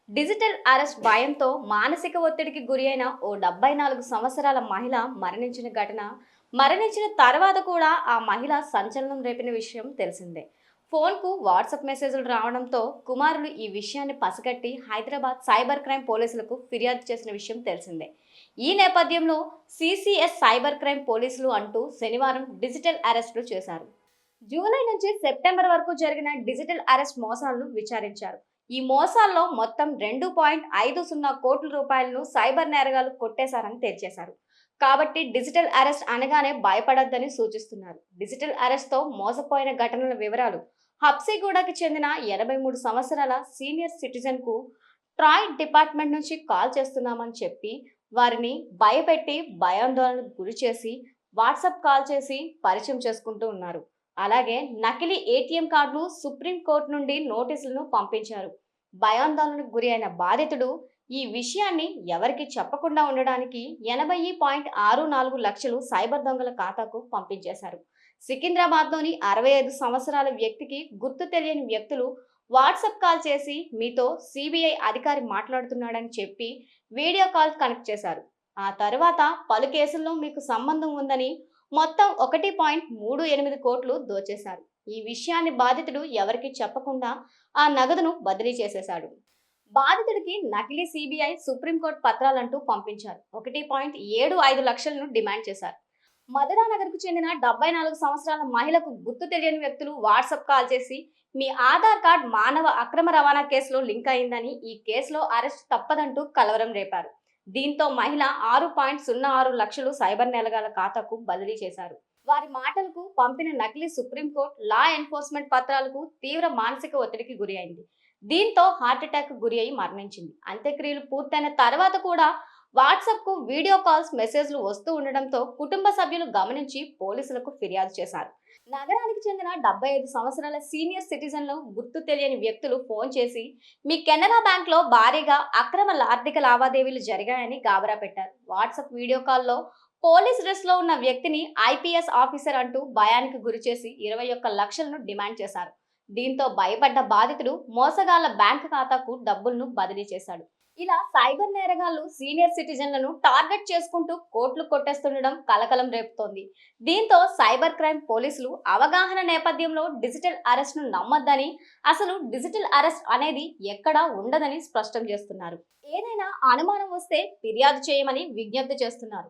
Digital arrest భయంతో మానసిక ఒత్తిడికి గురైన ఓ 74 సంవత్సరాల మహిళ మరణించిన తర్వాత కూడా ఆ మహిళ సంచలనం రేపిన విషయం తెలిసిందే. ఫోన్కు వాట్సాప్ మెసేజ్లు రావడంతో కుమారులు ఈ విషయాన్ని పసిగట్టి హైదరాబాద్ సైబర్ క్రైమ్ పోలీసులకు ఫిర్యాదు చేసిన విషయం తెలిసిందే. ఈ నేపథ్యంలో సిసిఎస్ సైబర్ క్రైమ్ పోలీసులు అంటూ శనివారం డిజిటల్ అరెస్టులు చేశారు. జూలై నుంచి సెప్టెంబర్ వరకు జరిగిన డిజిటల్ అరెస్ట్ మోసాలను విచారించారు. ఈ మోసాల్లో మొత్తం 2.50 కోట్ల రూపాయలను సైబర్ నేరగాళ్లు కొట్టేశారని తేల్చేశారు. కాబట్టి డిజిటల్ అరెస్ట్ అనగానే భయపడొద్దని సూచిస్తున్నారు. డిజిటల్ అరెస్ట్ తో మోసపోయిన ఘటనల వివరాలు: హబ్సిగూడకి చెందిన 83 సంవత్సరాల సీనియర్ సిటిజన్ కు ట్రాయ్ డిపార్ట్మెంట్ నుంచి కాల్ చేస్తున్నామని చెప్పి వారిని భయపెట్టి భయాందోళనకు గురి చేసి వాట్సాప్ కాల్ చేసి పరిచయం చేసుకుంటూ ఉన్నారు. అలాగే నకిలీ ఏటీఎం కార్డులు, సుప్రీంకోర్టు నుండి నోటీసులను పంపించారు. భయాందోళనకు గురి అయిన బాధితుడు ఈ విషయాన్ని ఎవరికి చెప్పకుండా ఉండడానికి 80.64 లక్షలు సైబర్ దొంగల ఖాతాకు పంపించేశారు. సికింద్రాబాద్లోని 65 సంవత్సరాల వ్యక్తికి గుర్తు తెలియని వ్యక్తులు వాట్సాప్ కాల్ చేసి మీతో సిబిఐ అధికారి మాట్లాడుతున్నాడని చెప్పి వీడియో కాల్ కనెక్ట్ చేశారు. ఆ తర్వాత పలు కేసుల్లో మీకు సంబంధం ఉందని మొత్తం 1.38 కోట్లు దోచేశారు. ఈ విషయాన్ని బాధితుడు ఎవరికి చెప్పకుండా ఆ నగదును బదిలీ చేసేశాడు. బాధితుడికి నకిలీ సిబిఐ, సుప్రీంకోర్టు పత్రాలంటూ పంపించారు. 1.75 లక్షలను డిమాండ్ చేశారు. మధురానగర్కు చెందిన 74 సంవత్సరాల మహిళకు గుర్తు తెలియని వ్యక్తులు వాట్సాప్ కాల్ చేసి మీ ఆధార్ కార్డ్ మానవ అక్రమ రవాణా కేసులో లింక్ అయిందని, ఈ కేసులో అరెస్ట్ తప్పదంటూ కలవరం రేపారు. దీంతో మహిళ 6.06 లక్షలు సైబర్ నేరగాళ్ల ఖాతాకు బదిలీ చేశారు. వారి మాటలకు పంపిన నకిలీ సుప్రీంకోర్టు లా ఎన్ఫోర్స్మెంట్ పత్రాలకు తీవ్ర మానసిక ఒత్తిడికి గురి అయింది. దీంతో హార్ట్అటాక్ గురి అయి మరణించింది. అంత్యక్రియలు పూర్తయిన తర్వాత కూడా వాట్సాప్ కు వీడియో కాల్స్, మెసేజ్లు వస్తూ ఉండడంతో కుటుంబ సభ్యులు గమనించి పోలీసులకు ఫిర్యాదు చేశారు. నగరానికి చెందిన 75 సంవత్సరాల సీనియర్ సిటిజన్లు గుర్తు తెలియని వ్యక్తులు ఫోన్ చేసి మీ కెనరా బ్యాంక్ లో భారీగా అక్రమ ఆర్థిక లావాదేవీలు జరిగాయని గాబరా పెట్టారు. వాట్సాప్ వీడియో కాల్లో పోలీస్ డ్రెస్ లో ఉన్న వ్యక్తిని ఐపీఎస్ ఆఫీసర్ అంటూ భయానికి గురి చేసి 21 లక్షలను డిమాండ్ చేశారు. దీంతో భయపడ్డ బాధితుడు మోసగాళ్ల బ్యాంక్ ఖాతాకు డబ్బులను బదిలీ చేశాడు. ఇలా సైబర్ నేరగాళ్లు సీనియర్ సిటిజన్లను టార్గెట్ చేసుకుంటూ కోట్లు కొట్టేస్తుండడం కలకలం రేపుతోంది. దీంతో సైబర్ క్రైమ్ పోలీసులు అవగాహన నేపథ్యంలో డిజిటల్ అరెస్ట్ ను నమ్మొద్దని, అసలు డిజిటల్ అరెస్ట్ అనేది ఎక్కడా ఉండదని స్పష్టం చేస్తున్నారు. ఏదైనా అనుమానం వస్తే ఫిర్యాదు చేయమని విజ్ఞప్తి చేస్తున్నారు.